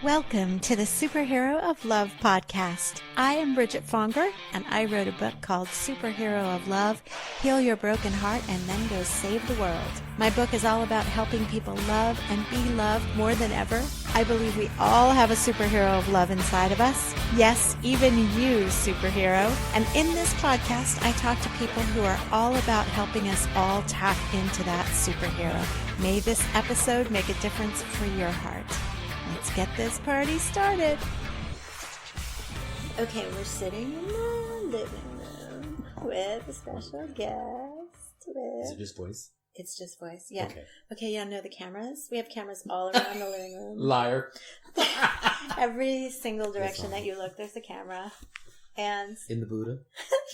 Welcome to the Superhero of Love podcast. I am Bridget Fonger, and I wrote a book called Superhero of Love, Heal Your Broken Heart, and Then Go Save the World. My book is all about helping people love and be loved more than ever. I believe we all have a superhero of love inside of us. Yes, even you, superhero. And in this podcast, I talk to people who are all about helping us all tap into that superhero. May this episode make a difference for your heart. Let's get this party started. Okay, we're sitting in the living room with a special guest. Is it just voice? It's just voice, yeah. Okay, you don't know the cameras? We have cameras all around the living room. Liar. Every single direction that you look, there's a camera. And in the Buddha?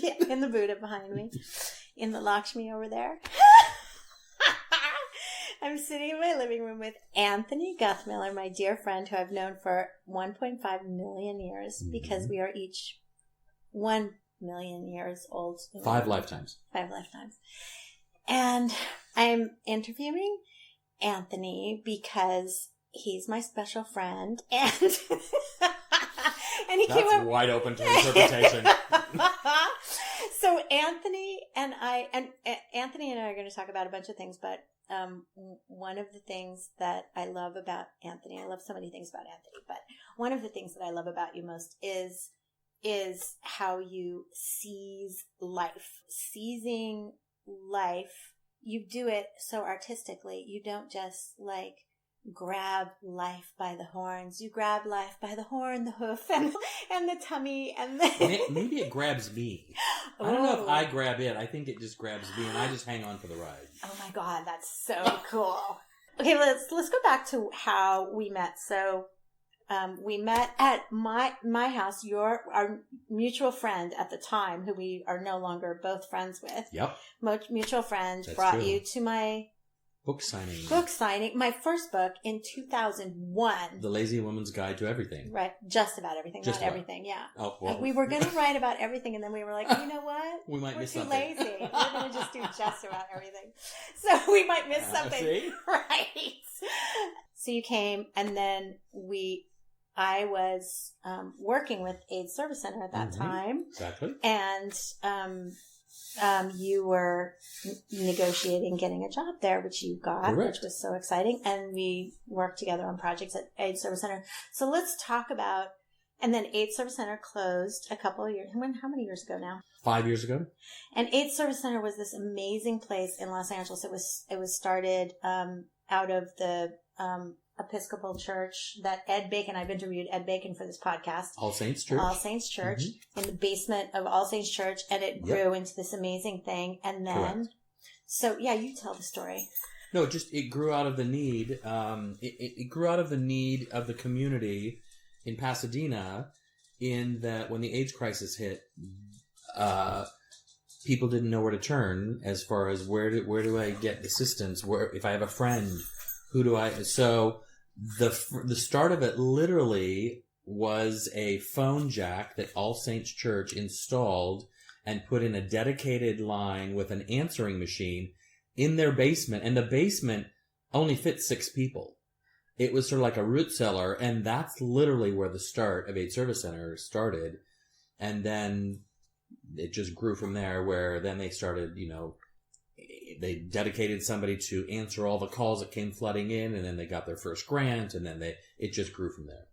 Yeah, in the Buddha behind me. In the Lakshmi over there. I'm sitting in my living room with Anthony Guthmiller, my dear friend who I've known for 1.5 million years because we are each 1 million years old. 5 lifetimes. 5 lifetimes. And I'm interviewing Anthony because he's my special friend and he That's came up wide open to interpretation. So Anthony and I are going to talk about a bunch of things, but one of the things that I love about Anthony, I love so many things about Anthony, but one of the things that I love about you most is how you seize life. Seizing life, you do it so artistically. You don't just like grab life by the horns. You grab life by the horn, the hoof, and the tummy, and maybe it grabs me. I don't know if I grab it. I think it just grabs me, and I just hang on for the ride. Oh my God, that's so cool. Okay, let's go back to how we met. So, we met at my house. Our mutual friend at the time, who we are no longer both friends with. Yep. Mutual friend That's brought true. you to my Book signing. My first book in 2001. The Lazy Woman's Guide to Everything. Right. Just about everything. Just not about. everything. Yeah. Oh, well. We were going to write about everything, and then we were like, you know what? We might We're miss too something. lazy. We're going to just do just about everything. So we might miss something. See? Right. So you came, and then I was working with AIDS Service Center at that time. Exactly. And you were negotiating getting a job there, which you got, Correct. which was so exciting. And we worked together on projects at AIDS Service Center. So let's talk about, and then AIDS Service Center closed a couple of years. How many years ago now? 5 years ago. And AIDS Service Center was this amazing place in Los Angeles. It was started out of the Episcopal Church that Ed Bacon, I've interviewed Ed Bacon for this podcast. All Saints Church. All Saints Church, in the basement of All Saints Church, and it grew into this amazing thing. And then, Correct. So yeah, you tell the story. No, it grew out of the need. It grew out of the need of the community in Pasadena, in that when the AIDS crisis hit, people didn't know where to turn as far as where do I get assistance? Where, if I have a friend, who do I? So the start of it literally was a phone jack that All Saints Church installed and put in a dedicated line with an answering machine in their basement, and the basement only fit 6 people. It was sort of like a root cellar, and that's literally where the start of AIDS Service Center started. And then it just grew from there, where then they started, they dedicated somebody to answer all the calls that came flooding in, and then they got their first grant, and then it just grew from there.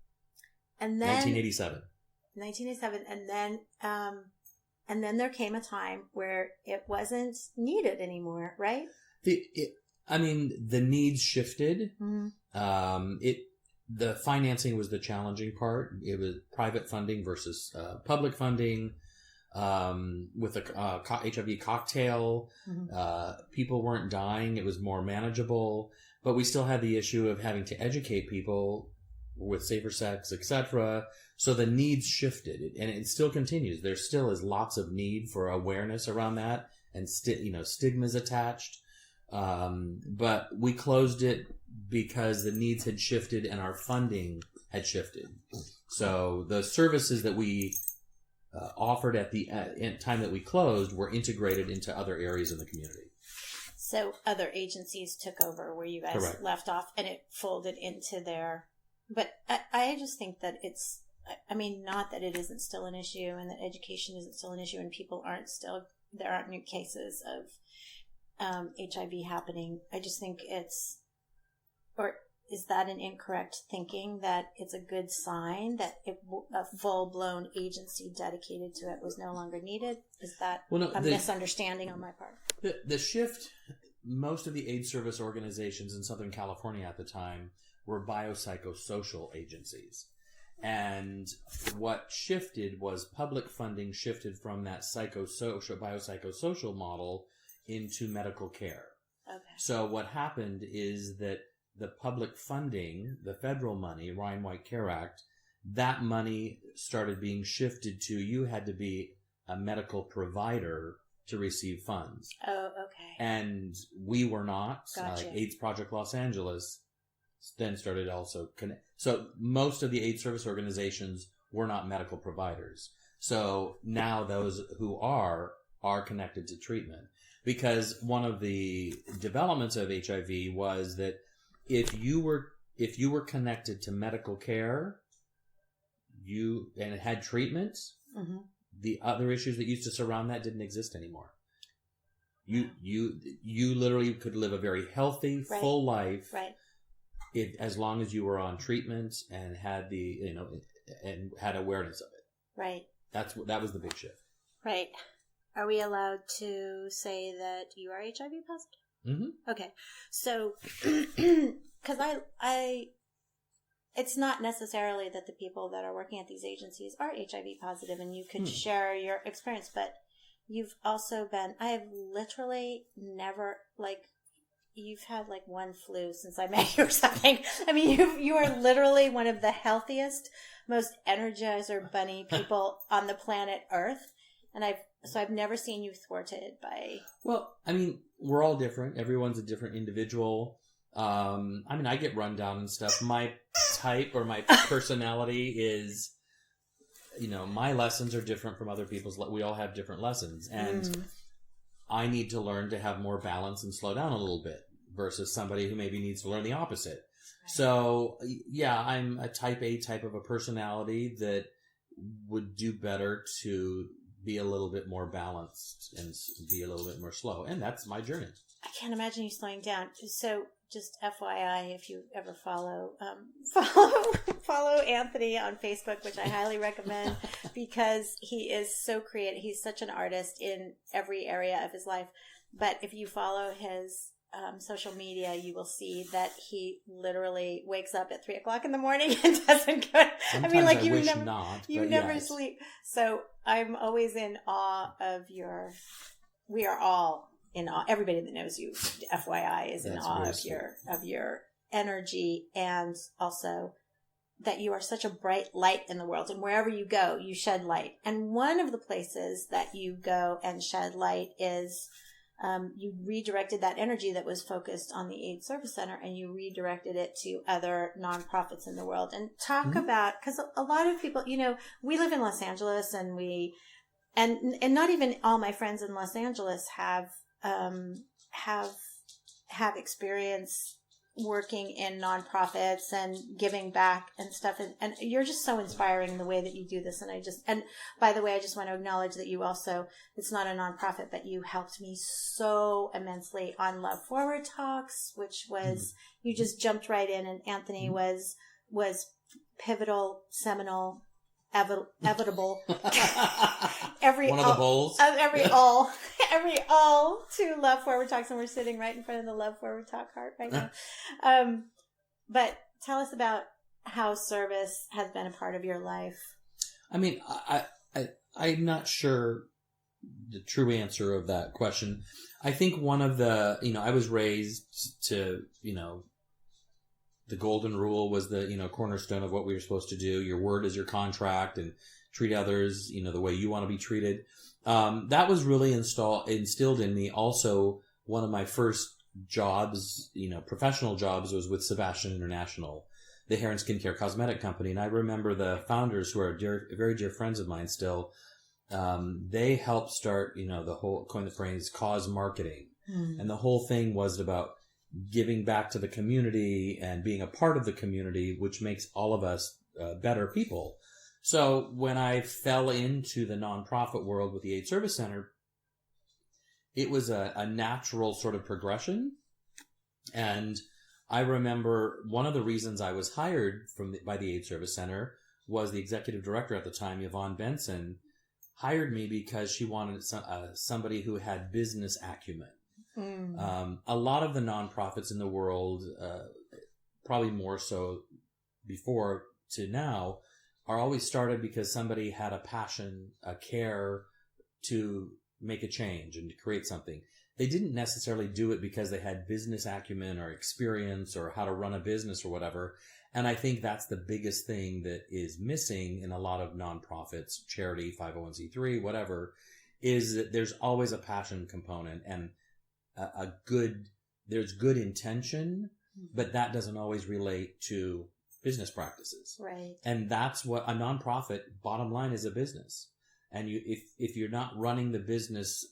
And then 1987. And then there came a time where it wasn't needed anymore, right? The needs shifted. Mm-hmm. The financing was the challenging part. It was private funding versus public funding. With a HIV cocktail, people weren't dying. It was more manageable, but we still had the issue of having to educate people with safer sex, etc. So the needs shifted, and it still continues. There still is lots of need for awareness around that, and stigmas attached. But we closed it because the needs had shifted and our funding had shifted. So the services that we offered at the time that we closed were integrated into other areas in the community. So other agencies took over where you guys Correct. left off, and it folded into their But I just think that it's, I mean, not that it isn't still an issue and that education isn't still an issue and people aren't still, there aren't new cases of HIV happening. I just think it's, or is that an incorrect thinking that it's a good sign that a full-blown agency dedicated to it was no longer needed? Is that a misunderstanding on my part? The shift, most of the AIDS service organizations in Southern California at the time were biopsychosocial agencies. And what shifted was public funding shifted from that biopsychosocial model into medical care. Okay. So what happened is that the public funding, the federal money, Ryan White Care Act, that money started being shifted to you had to be a medical provider to receive funds. Oh, okay. And we were not. Gotcha. AIDS Project Los Angeles then started also connect. So most of the AIDS service organizations were not medical providers. So now those who are connected to treatment. Because one of the developments of HIV was that if you were connected to medical care, and it had treatment, mm-hmm. the other issues that used to surround that didn't exist anymore. You literally could live a very healthy, right. full life, right. As long as you were on treatment and had and had awareness of it. Right. That was the big shift. Right. Are we allowed to say that you are HIV positive? Mm-hmm. Okay. So, because it's not necessarily that the people that are working at these agencies are HIV positive and you could share your experience, but you've also I have literally never, you've had one flu since I met you or something. I mean, you are literally one of the healthiest, most energizer bunny people on the planet Earth. And I've never seen you thwarted by... Well, I mean, we're all different. Everyone's a different individual. I get run down and stuff. My type or my personality is, my lessons are different from other people's. We all have different lessons. And I need to learn to have more balance and slow down a little bit versus somebody who maybe needs to learn the opposite. Right. So, yeah, I'm a type A type of a personality that would do better to be a little bit more balanced and be a little bit more slow. And that's my journey. I can't imagine you slowing down. So just FYI, if you ever follow Anthony on Facebook, which I highly recommend because he is so creative. He's such an artist in every area of his life. But if you follow his social media, you will see that he literally wakes up at 3:00 in the morning and doesn't go. Sometimes you never sleep. So I'm always in awe of we are all in awe. Everybody that knows you, FYI, is in awe of your energy, and also that you are such a bright light in the world. And wherever you go, you shed light. And one of the places that you go and shed light is you redirected that energy that was focused on the AIDS Service Center, and you redirected it to other nonprofits in the world. And talk about, because a lot of people, we live in Los Angeles, and and not even all my friends in Los Angeles have experience working in nonprofits and giving back and stuff. And you're just so inspiring in the way that you do this. And by the way, I just want to acknowledge that you also, it's not a nonprofit, but you helped me so immensely on Love Forward Talks, which was, you just jumped right in, and Anthony was pivotal, seminal, evitable. One of the bowls. Every all to Love Forward Talks, and we're sitting right in front of the Love Forward Talk heart right now. But tell us about how service has been a part of your life. I mean, I'm not sure the true answer of that question. I think one of the, I was raised to, the golden rule was the, cornerstone of what we were supposed to do. Your word is your contract, and treat others, the way you want to be treated. That was really instilled in me. Also, one of my first jobs, professional jobs, was with Sebastian International, the hair and skincare cosmetic company. And I remember the founders, who are very dear friends of mine still, they helped start, coin the phrase cause marketing. And the whole thing was about giving back to the community and being a part of the community, which makes all of us better people. So when I fell into the nonprofit world with the AIDS Service Center, it was a natural sort of progression. And I remember one of the reasons I was hired by the AIDS Service Center was the executive director at the time, Yvonne Benson, hired me because she wanted somebody who had business acumen. A lot of the nonprofits in the world, probably more so before to now, are always started because somebody had a passion, a care to make a change and to create something. They didn't necessarily do it because they had business acumen or experience or how to run a business or whatever. And I think that's the biggest thing that is missing in a lot of nonprofits, charity, 501c3, whatever, is that there's always a passion component and there's good intention, but that doesn't always relate to business practices. Right. And that's what a nonprofit, bottom line, is a business. And if you're not running the business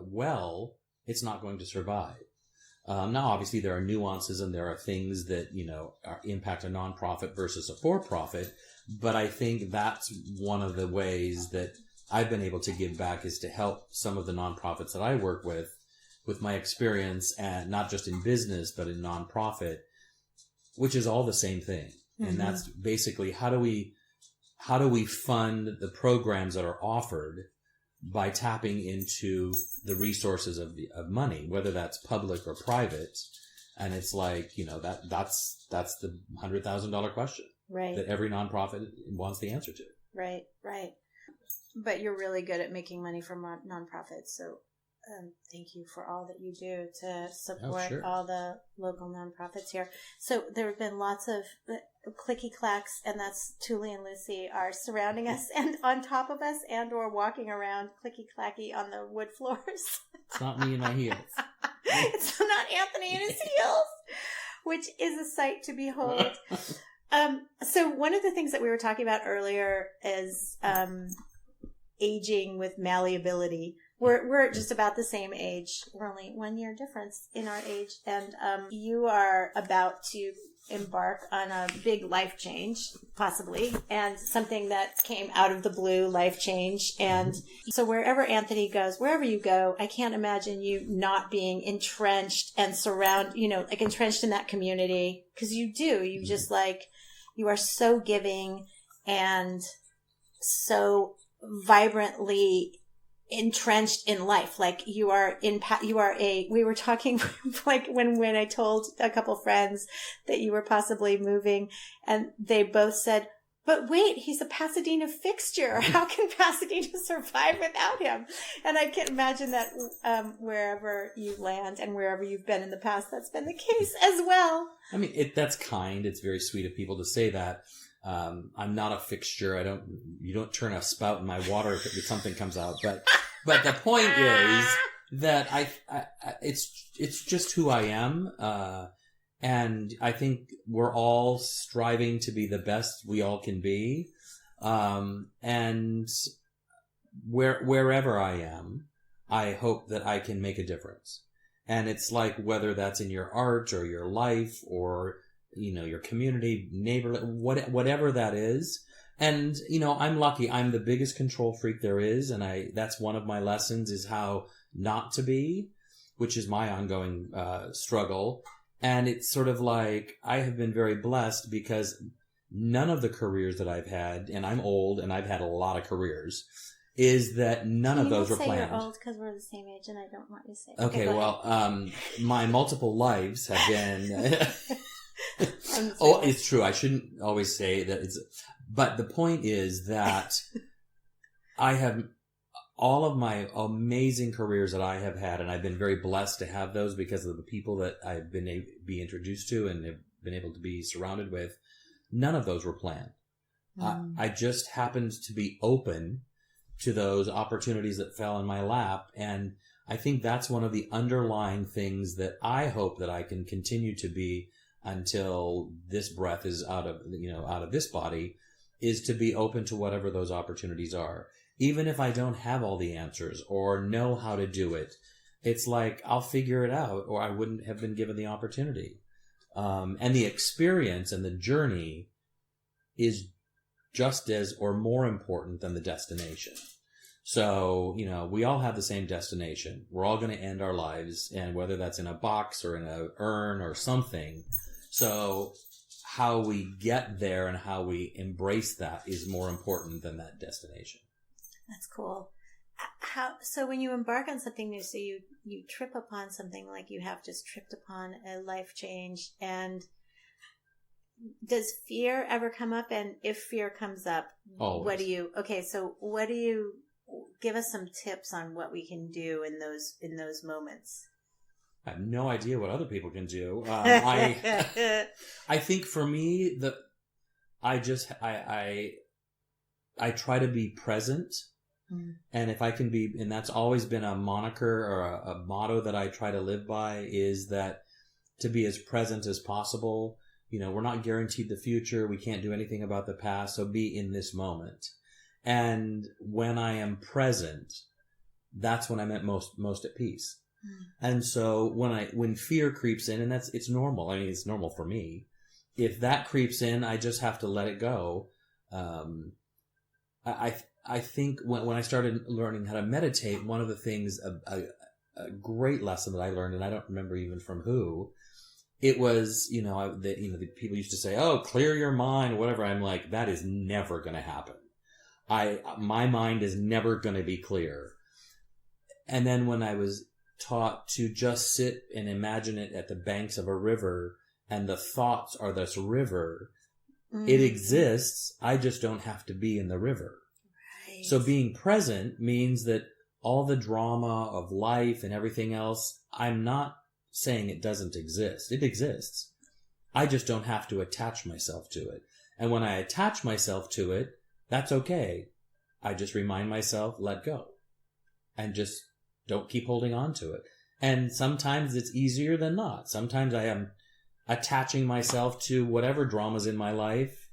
well, it's not going to survive. Now, obviously, there are nuances and there are things that, impact a nonprofit versus a for-profit. But I think that's one of the ways that I've been able to give back is to help some of the nonprofits that I work with my experience, and not just in business, but in nonprofit, which is all the same thing. Mm-hmm. And that's basically how do we fund the programs that are offered by tapping into the resources of money, whether that's public or private. And it's like, that's the $100,000 question, right, that every nonprofit wants the answer to. Right. But you're really good at making money from nonprofits. So thank you for all that you do to support all the local nonprofits here. So there have been lots of clicky clacks, and that's Thule and Lucy are surrounding us and on top of us and or walking around clicky clacky on the wood floors. It's not me in my heels. It's not Anthony in his heels, which is a sight to behold. So one of the things that we were talking about earlier is aging with malleability. We're just about the same age. We're only 1 year difference in our age. And you are about to embark on a big life change, possibly, and something that came out of the blue, life change. And so wherever Anthony goes, wherever you go, I can't imagine you not being entrenched and entrenched in that community. Because you do. You just you are so giving and so vibrantly entrenched in life. We were talking when I told a couple friends that you were possibly moving, and they both said, but wait, he's a Pasadena fixture. How can Pasadena survive without him? And I can imagine that wherever you land and wherever you've been in the past, that's been the case as well. I mean, that's kind. It's very sweet of people to say that. I'm not a fixture. You don't turn a spout in my water if something comes out. But the point is that it's just who I am. And I think we're all striving to be the best we all can be. And wherever I am, I hope that I can make a difference. And it's like, whether that's in your art or your life or, your community, neighborhood, whatever that is. And, I'm lucky. I'm the biggest control freak there is. And that's one of my lessons, is how not to be, which is my ongoing struggle. And it's sort of like, I have been very blessed because none of the careers that I've had, and I'm old and I've had a lot of careers, is that none of those were planned. You're old because we're the same age, and I don't want you to say. Okay, well, my multiple lives have been. Oh, it's true. I shouldn't always say that but the point is that I have all of my amazing careers that I have had, and I've been very blessed to have those because of the people that I've been able to be introduced to and have been able to be surrounded with. None of those were planned. I just happened to be open to those opportunities that fell in my lap. And I think that's one of the underlying things that I hope that I can continue to be until this breath is out of this body, is to be open to whatever those opportunities are. Even if I don't have all the answers or know how to do it, it's like, I'll figure it out, or I wouldn't have been given the opportunity. And the experience and the journey is just as or more important than the destination. So, we all have the same destination. We're all going to end our lives, and whether that's in a box or in an urn or something. So how we get there and how we embrace that is more important than that destination. That's cool. So when you embark on something new, so you trip upon something like you have just tripped upon a life change, and does fear ever come up? And if fear comes up, Always. what do you give us some tips on what we can do in those moments? I have no idea what other people can do. I think for me, I try to be present. And if I can be, and that's always been a moniker or a motto that I try to live by, is that to be as present as possible. We're not guaranteed the future. We can't do anything about the past. So be in this moment. And when I am present, that's when I'm at most at peace. And so when fear creeps in, and it's normal. I mean, it's normal for me. If that creeps in, I just have to let it go. I think when I started learning how to meditate, one of the things, a great lesson that I learned, and I don't remember even from who, it was, the people used to say, "Oh, clear your mind," or whatever. I'm like, that is never going to happen. My mind is never going to be clear. And then when I was taught to just sit and imagine it at the banks of a river, and the thoughts are this river, it exists. I just don't have to be in the river. Right. So being present means that all the drama of life and everything else, I'm not saying it doesn't exist. It exists. I just don't have to attach myself to it. And when I attach myself to it, that's okay. I just remind myself, let go. And just don't keep holding on to it. And sometimes it's easier than not. Sometimes I am attaching myself to whatever drama's in my life,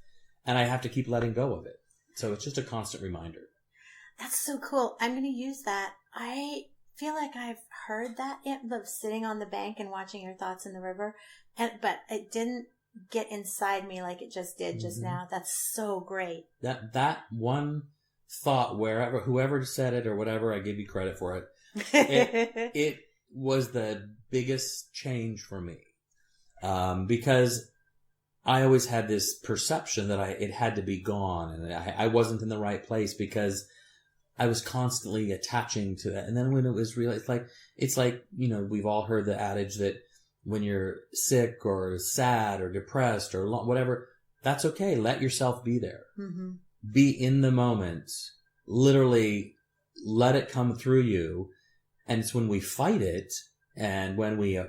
and I have to keep letting go of it. So it's just a constant reminder. That's so cool. I'm going to use that. I feel like I've heard that, of sitting on the bank and watching your thoughts in the river, but it didn't get inside me like it just did just now. That's so great. That one thought, whoever said it or whatever, I give you credit for it. It was the biggest change for me, because I always had this perception that it had to be gone, and I wasn't in the right place because I was constantly attaching to that. And then when it was real, it's like we've all heard the adage that when you're sick or sad or depressed or whatever, that's okay. Let yourself be there. Mm-hmm. Be in the moment. Literally let it come through you. And it's when we fight it and when we,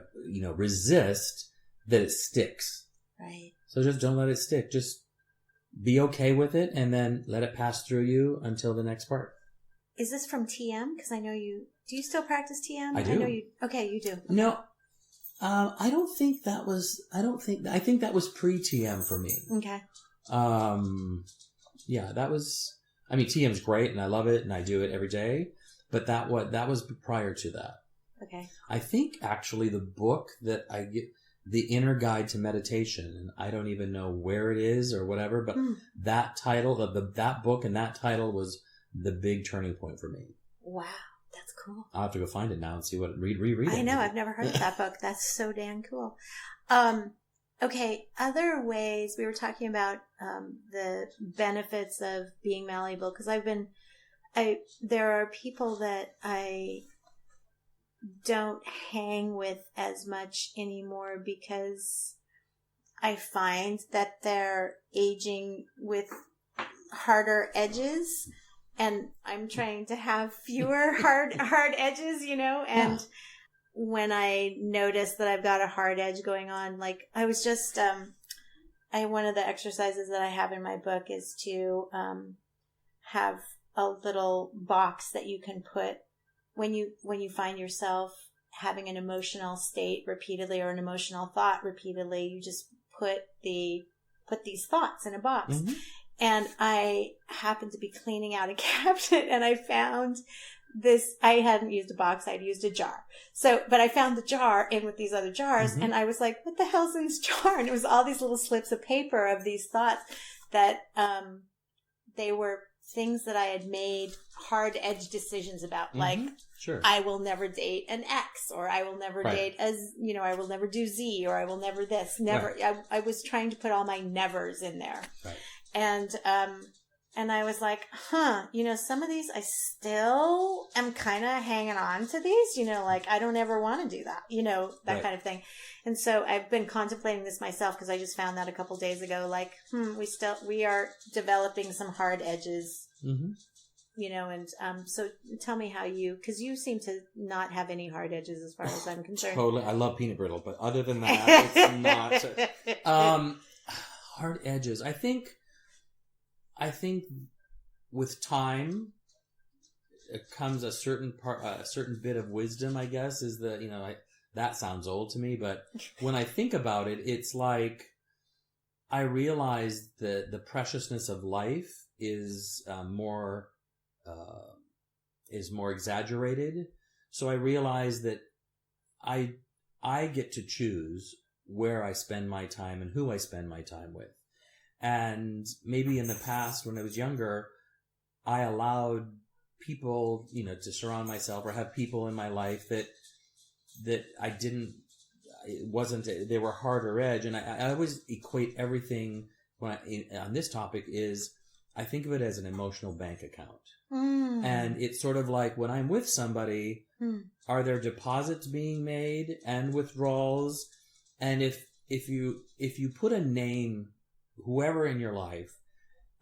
resist that it sticks. Right. So just don't let it stick. Just be okay with it and then let it pass through you until the next part. Is this from TM? Because I know do you still practice TM? I do. I know you. Okay, you do. Okay. No, I think that was pre-TM for me. Okay. Yeah, TM's great and I love it and I do it every day, but that was prior to that. Okay. I think actually the book that I get, The Inner Guide to Meditation, and I don't even know where it is or whatever, but that title of that book and that title was the big turning point for me. Wow, that's cool. I'll have to go find it now and see what reread it. I know, I've never heard of that book. That's so damn cool. Okay, other ways, we were talking about the benefits of being malleable, because there are people that I don't hang with as much anymore because I find that they're aging with harder edges, and I'm trying to have fewer hard edges, and when I notice that I've got a hard edge going on, like I was just, one of the exercises that I have in my book is to have a little box that you can put when you find yourself having an emotional state repeatedly or an emotional thought repeatedly. You just put these thoughts in a box. Mm-hmm. And I happened to be cleaning out a cabinet and I found I hadn't used a box, I'd used a jar. So, but I found the jar in with these other jars, and I was like, what the hell's in this jar? And it was all these little slips of paper of these thoughts that, they were things that I had made hard edge decisions about, like, sure, I will never date an X, or I will never date as, I will never do Z, or I will never this, never. Right. I was trying to put all my nevers in there. Right. And I was like, some of these I still am kind of hanging on to these, like I don't ever want to do that, that kind of thing. And so I've been contemplating this myself, because I just found that a couple days ago, like, we are developing some hard edges, and so tell me how because you seem to not have any hard edges as far as I'm concerned. Totally. I love peanut brittle, but other than that, it's not. Hard edges. I think with time comes a certain bit of wisdom, I guess, is that sounds old to me, but when I think about it, it's like I realize that the preciousness of life is more exaggerated. So I realize that I get to choose where I spend my time and who I spend my time with. And maybe in the past, when I was younger, I allowed people, to surround myself or have people in my life that I didn't, they were harder edge. And I always equate everything on this topic I think of it as an emotional bank account. And it's sort of like when I'm with somebody, are there deposits being made and withdrawals? And if you put a name, whoever in your life,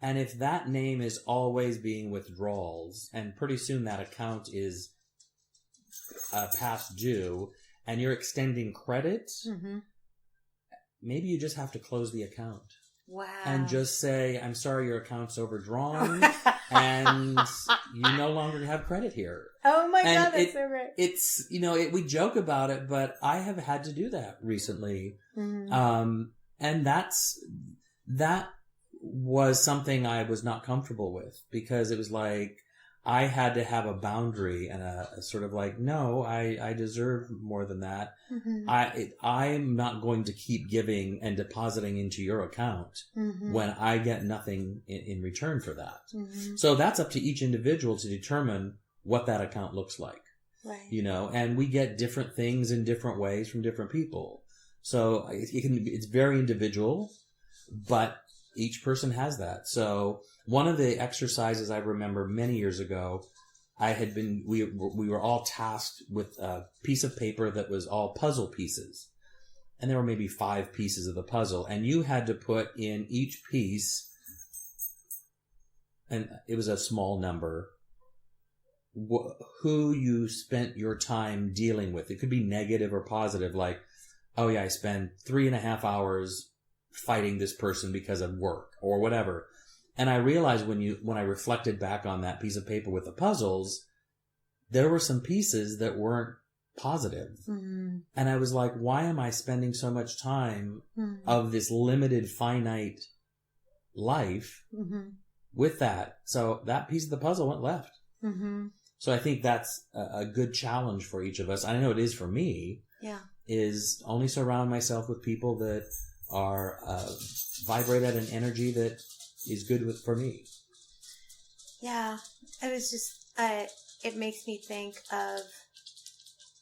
and if that name is always being withdrawals, and pretty soon that account is past due, and you're extending credit, maybe you just have to close the account. Wow. And just say, I'm sorry, your account's overdrawn, and you no longer have creddet here. Oh my God, that's so right. It's, we joke about it, but I have had to do that recently. And that was something I was not comfortable with, because it was like I had to have a boundary and a sort of like, no, I deserve more than that. I'm not going to keep giving and depositing into your account when I get nothing in return for that. So that's up to each individual to determine what that account looks like. Right. And we get different things in different ways from different people. So it's very individual, but each person has that. So one of the exercises I remember many years ago, we were all tasked with a piece of paper that was all puzzle pieces. And there were maybe 5 pieces of the puzzle. And you had to put in each piece, and it was a small number, who you spent your time dealing with. It could be negative or positive, like, oh yeah, I spent 3.5 hours fighting this person because of work or whatever. And I realized when I reflected back on that piece of paper with the puzzles, there were some pieces that weren't positive. And I was like, why am I spending so much time of this limited, finite life with that? So that piece of the puzzle went left. So I think that's a good challenge for each of us. I know it is for me. Yeah. Is only surround myself with people that are vibrate at an energy that is good for me. Yeah, it was just it makes me think of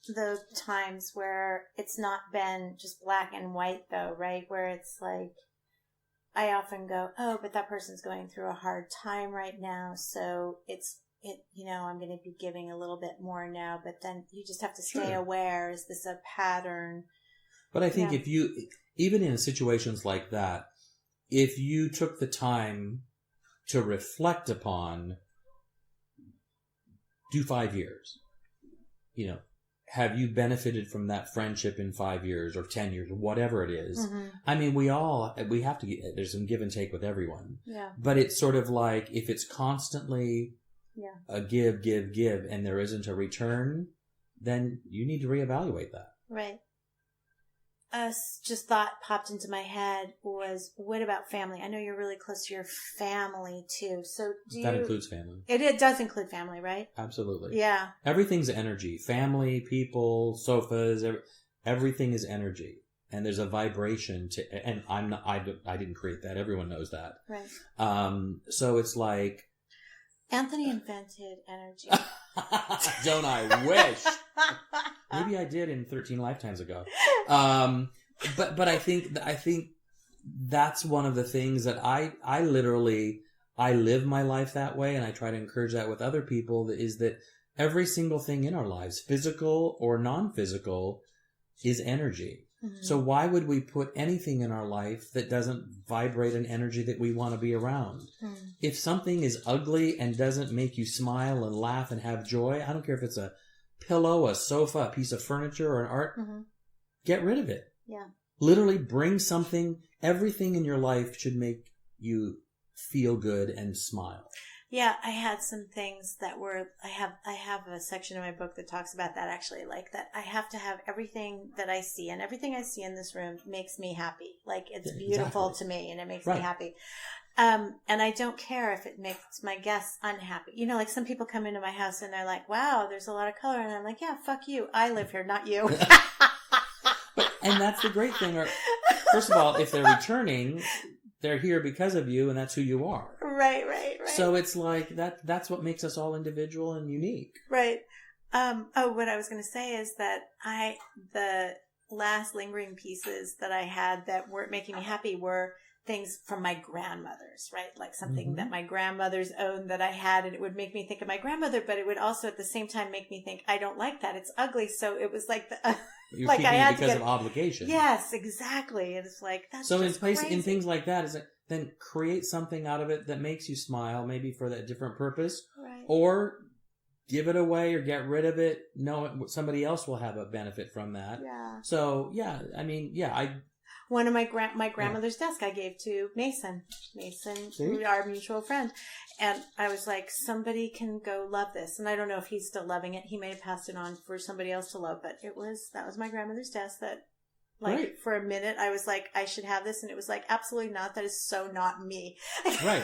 the times where it's not been just black and white, though, right? Where it's like I often go, oh, but that person's going through a hard time right now, so I'm going to be giving a little bit more now. But then you just have to stay aware. Is this a pattern? But I think if you, even in situations like that, if you took the time to reflect upon, do 5 years, have you benefited from that friendship in 5 years or 10 years or whatever it is? I mean, we have to get, there's some give and take with everyone. Yeah. But it's sort of like, if it's constantly a give, and there isn't a return, then you need to reevaluate that. Right. just thought popped into my head was, what about family? I know you're really close to your family too. So that includes family. It does include family, right? Absolutely. Yeah. Everything's energy. Family, people, sofas, everything is energy. And there's a vibration and I didn't create that. Everyone knows that. Right. So it's like, Anthony invented energy. Don't I wish? Maybe I did in 13 lifetimes ago. But I think that's one of the things that I literally live my life that way, and I try to encourage that with other people, is that every single thing in our lives, physical or non-physical, is energy. Mm-hmm. So why would we put anything in our life that doesn't vibrate an energy that we want to be around? Mm. If something is ugly and doesn't make you smile and laugh and have joy, I don't care if it's a pillow, a sofa, a piece of furniture, or an art, get rid of it. Yeah. Literally bring something. Everything in your life should make you feel good and smile. Yeah, I had some things that were, I have a section in my book that talks about that, actually, like that I have to have everything that I see, and everything I see in this room makes me happy. Like, it's beautiful to me, and it makes me happy. And I don't care if it makes my guests unhappy. You know, like some people come into my house and they're like, wow, there's a lot of color. And I'm like, yeah, fuck you. I live here, not you. And that's the great thing. First of all, if they're returning, they're here because of you, and that's who you are. Right. So it's like that's what makes us all individual and unique. Right. What I was going to say is that the last lingering pieces that I had that weren't making me happy were things from my grandmothers, right? Like something that my grandmothers owned that I had, and it would make me think of my grandmother, but it would also at the same time make me think, I don't like that. It's ugly. So it was like You're like keeping I had it because to of obligation. Yes, exactly. And it's like, that's so just in things like that, is then create something out of it that makes you smile, maybe for that different purpose, right. Or give it away or get rid of it. No, somebody else will have a benefit from that. Yeah. So yeah, I mean, yeah, one of my grandmother's desk I gave to Mason, our mutual friend. And I was like, somebody can go love this. And I don't know if he's still loving it. He may have passed it on for somebody else to love, but that was my grandmother's desk that, like, right. For a minute, I was like, I should have this. And it was like, absolutely not. That is so not me. Right.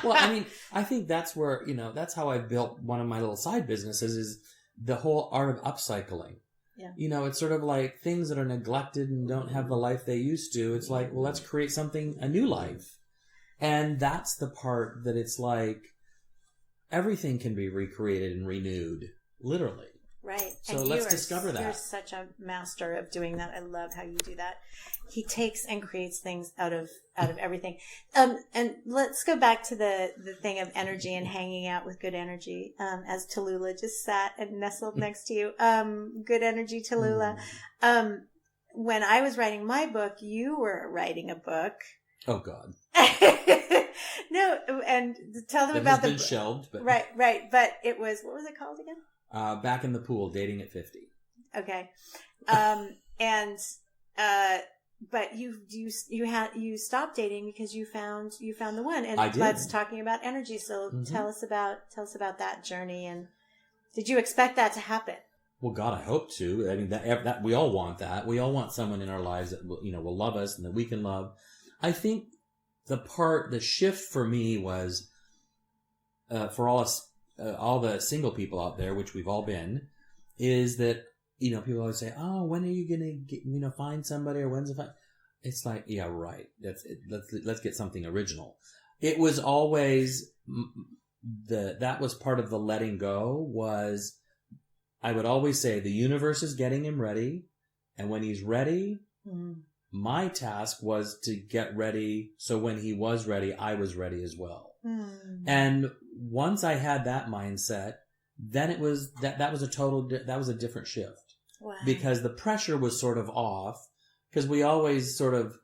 Well, I mean, I think that's where, that's how I built one of my little side businesses, is the whole art of upcycling. Yeah. It's sort of like things that are neglected and don't have the life they used to. It's like, well, let's create a new life. And that's the part that it's like everything can be recreated and renewed, literally. Right. So let's discover that. You're such a master of doing that. I love how you do that. He takes and creates things out of everything. And let's go back to the thing of energy and hanging out with good energy. As Tallulah just sat and nestled next to you. Good energy, Tallulah. When I was writing my book, you were writing a book. Oh God. No, and tell them about been shelved. But... Right. But it was, what was it called again? Back in the Pool, Dating at 50. Okay. But you stopped dating because you found the one, and I did. Let's talking about energy. So tell us about that journey, and did you expect that to happen? Well, God, I hope to. I mean, that we all want that. We all want someone in our lives that will love us and that we can love. I think the shift for me was for all the single people out there, which we've all been, is that, people always say, oh, when are you going to find somebody, or when's the find? It's like, yeah, right. Let's get something original. It was always that was part of the letting go. Was I would always say the universe is getting him ready, and when he's ready, my task was to get ready. So when he was ready, I was ready as well. And once I had that mindset, then it was that was a different shift. Wow. Because the pressure was sort of off, because we always sort of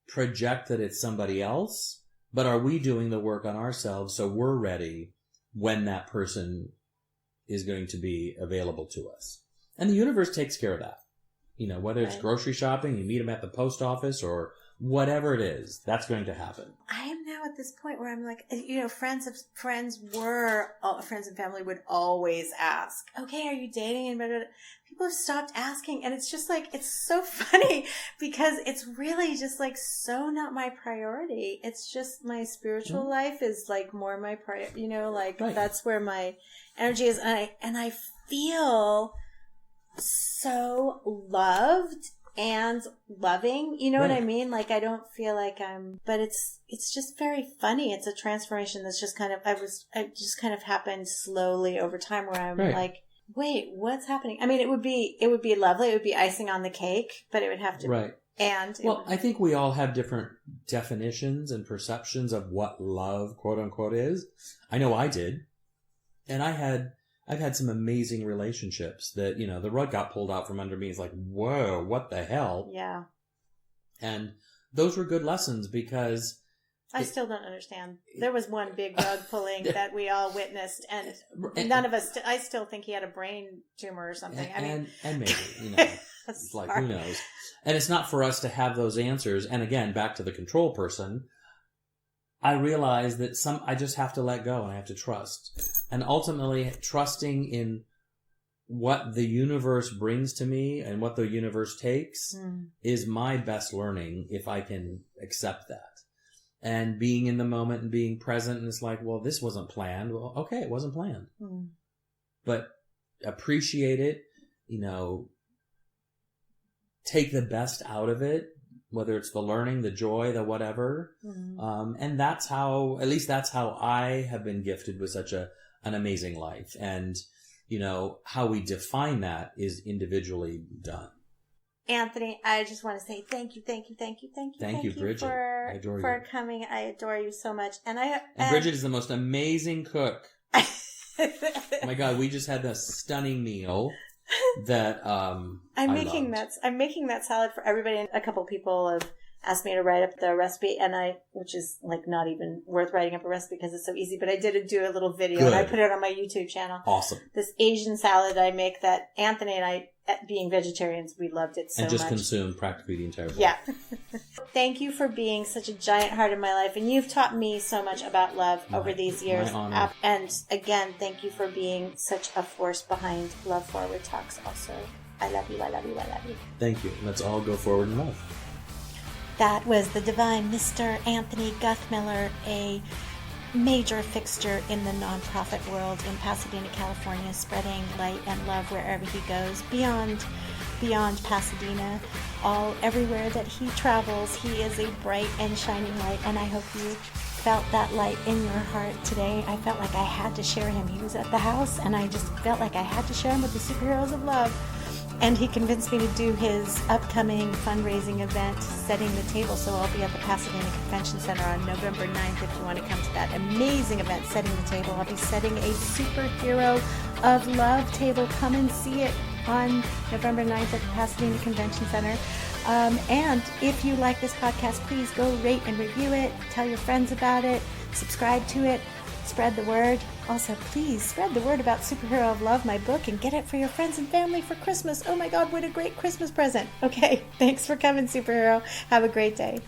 project that it's somebody else, but are we doing the work on ourselves so we're ready when that person is going to be available to us? And the universe takes care of that. Whether it's grocery shopping, you meet them at the post office, or whatever it is, that's going to happen. I am now at this point where I'm like, friends and family would always ask, okay, are you dating? And blah, blah, blah. People have stopped asking. And it's just like, it's so funny because it's really just like so not my priority. It's just my spiritual life is like more my priority, that's where my energy is. And I feel so loved and loving, you know what I mean? Like, I don't feel like but it's just very funny. It's a transformation that's just kind of, it just kind of happened slowly over time where I'm like, wait, what's happening? I mean, it would be lovely. It would be icing on the cake, but it would have to right. And I think we all have different definitions and perceptions of what love, quote unquote, is. I know I did. And I've had some amazing relationships that, the rug got pulled out from under me. It's like, whoa, what the hell? Yeah. And those were good lessons because I still don't understand. There was one big rug pulling that we all witnessed, and none of us, I still think he had a brain tumor or something. And maybe, it's like, who knows? And it's not for us to have those answers. And again, back to the control person, I realize that I just have to let go and I have to trust. And ultimately, trusting in what the universe brings to me and what the universe takes is my best learning if I can accept that. And being in the moment and being present, and it's like, well, this wasn't planned. Well, okay, it wasn't planned. But appreciate it, take the best out of it. Whether it's the learning, the joy, the whatever. And that's how I have been gifted with such an amazing life. And, how we define that is individually done. Anthony, I just want to say thank you, Thank you, Bridget. I adore you. For coming. I adore you so much. And Bridget is the most amazing cook. Oh my God, we just had this stunning meal. That I'm making that salad for everybody, and a couple people have asked me to write up the recipe, which is like not even worth writing up a recipe because it's so easy, but I did do a little video and I put it on my YouTube channel. Awesome. This Asian salad I make that Anthony and I, being vegetarians, we loved it so much. And just consumed practically the entire bowl. Yeah. Thank you for being such a giant heart in my life, and you've taught me so much about love over these years. My honor. And again, thank you for being such a force behind Love Forward Talks also. I love you, I love you, I love you. Thank you. Let's all go forward in love. That was the divine Mr. Anthony Guthmiller, a major fixture in the nonprofit world in Pasadena, California, spreading light and love wherever he goes, beyond Pasadena, everywhere that he travels. He is a bright and shining light, and I hope you felt that light in your heart today. I felt like I had to share him. He was at the house, and I just felt like I had to share him with the superheroes of love. And he convinced me to do his upcoming fundraising event, Setting the Table. So I'll be at the Pasadena Convention Center on November 9th if you want to come to that amazing event, Setting the Table. I'll be setting a superhero of love table. Come and see it on November 9th at the Pasadena Convention Center. And if you like this podcast, please go rate and review it. Tell your friends about it. Subscribe to it. Spread the word. Also, please spread the word about Superhero of Love, my book, and get it for your friends and family for Christmas. Oh my God, what a great Christmas present. Okay, thanks for coming, Superhero. Have a great day.